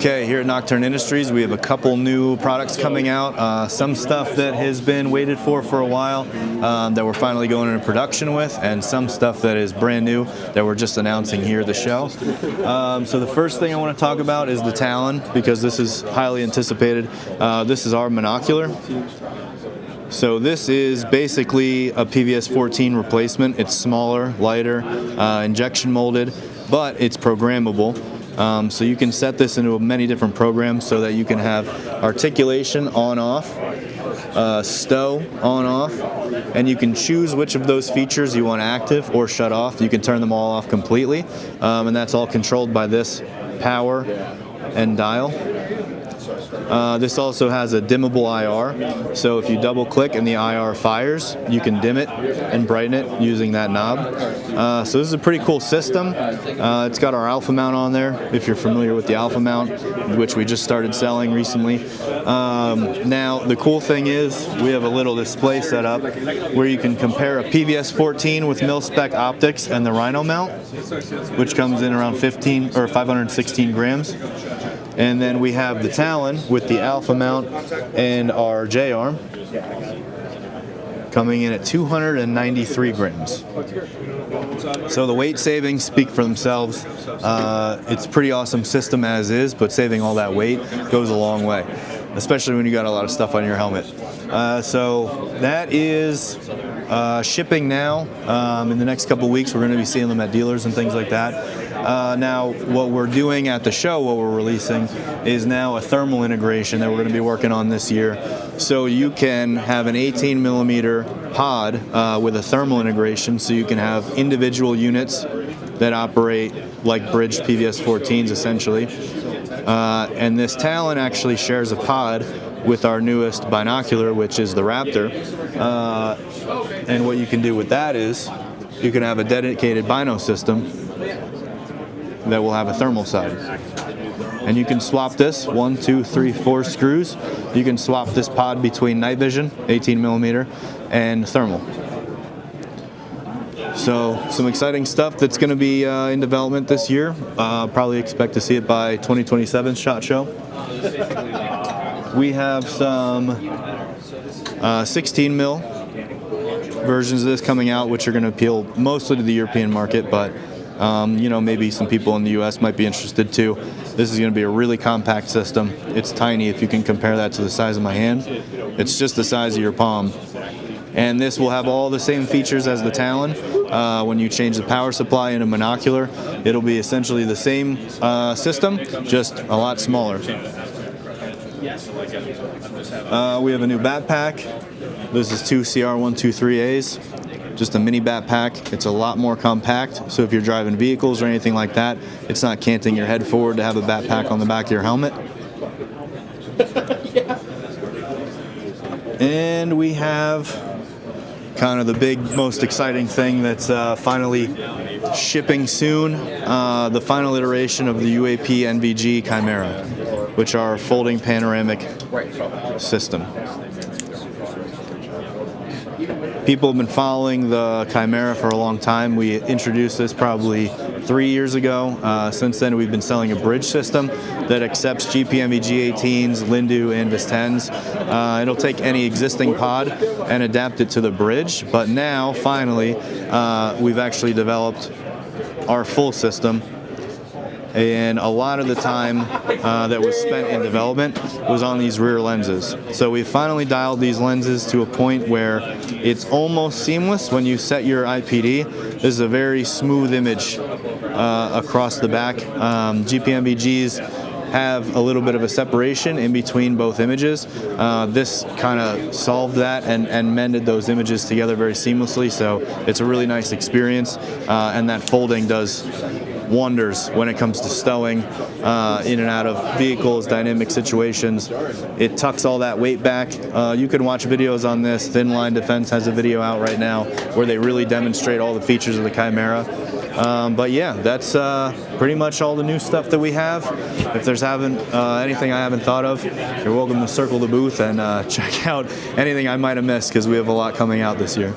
Okay, here at Nocturn Industries, we have a couple new products coming out. Some stuff that has been waited for a while that we're finally going into production with, and some stuff that is brand new that we're just announcing here at the show. So the first thing I want to talk about is the Talon, because this is highly anticipated. This is our monocular. So this is basically a PVS-14 replacement. It's smaller, lighter, injection molded, but it's programmable. So you can set this into many different programs so that you can have articulation on-off, stow on-off, and you can choose which of those features you want active or shut off. You can turn them all off completely, and that's all controlled by this power and dial. This also has a dimmable IR, so if you double click and the IR fires, you can dim it and brighten it using that knob. So this is a pretty cool system. It's got our alpha mount on there, if you're familiar with the alpha mount, which we just started selling recently. Now the cool thing is we have a little display set up where you can compare a PVS-14 with mil-spec optics and the Rhino mount, which comes in around 516 grams. And then we have the Talon with the alpha mount and our J-arm coming in at 293 grams. So the weight savings speak for themselves. It's a pretty awesome system as is, but saving all that weight goes a long way, especially when you got a lot of stuff on your helmet. So that is shipping now. In the next couple weeks, we're going to be seeing them at dealers and things like that. Now, what we're doing at the show, what we're releasing, is now a thermal integration that we're going to be working on this year. So you can have an 18 millimeter pod with a thermal integration, so you can have individual units that operate like bridged PVS-14s essentially. And this Talon actually shares a pod with our newest binocular, which is the Raptor. And what you can do with that is you can have a dedicated bino system that will have a thermal side. And you can swap this 1, 2, 3, 4 screws. You can swap this pod between night vision, 18 millimeter, and thermal. So some exciting stuff that's going to be in development this year. Probably expect to see it by 2027 SHOT Show. We have some 16 mil versions of this coming out, which are going to appeal mostly to the European market, but you know, maybe some people in the US might be interested too. This is going to be a really compact system. It's tiny if you can compare that to the size of my hand. It's just the size of your palm. And this will have all the same features as the Talon. When you change the power supply in a monocular, it'll be essentially the same system, just a lot smaller. We have a new backpack. This is 2 CR123As. Just a mini backpack. It's a lot more compact, so if you're driving vehicles or anything like that, it's not canting your head forward to have a backpack on the back of your helmet. And we have kind of the big, most exciting thing that's finally shipping soon, the final iteration of the UAPNVG Chimera, which are folding panoramic system. People have been following the Chimera for a long time. We introduced this probably 3 years ago. Since then, we've been selling a bridge system that accepts GPNVG 18s, Lindu, and VIS 10s. It'll take any existing pod and adapt it to the bridge. But now, finally, we've actually developed our full system. And a lot of the time that was spent in development was on these rear lenses. So we finally dialed these lenses to a point where it's almost seamless when you set your IPD. This is a very smooth image across the back. GPNVGs have a little bit of a separation in between both images. This kind of solved that and mended those images together very seamlessly, so it's a really nice experience, and that folding does wonders when it comes to stowing in and out of vehicles, dynamic situations. It tucks all that weight back. You can watch videos on this. Thin Line Defense has a video out right now where they really demonstrate all the features of the Chimera. But yeah, that's pretty much all the new stuff that we have. If there's anything I haven't thought of, you're welcome to circle the booth and check out anything I might have missed, because we have a lot coming out this year.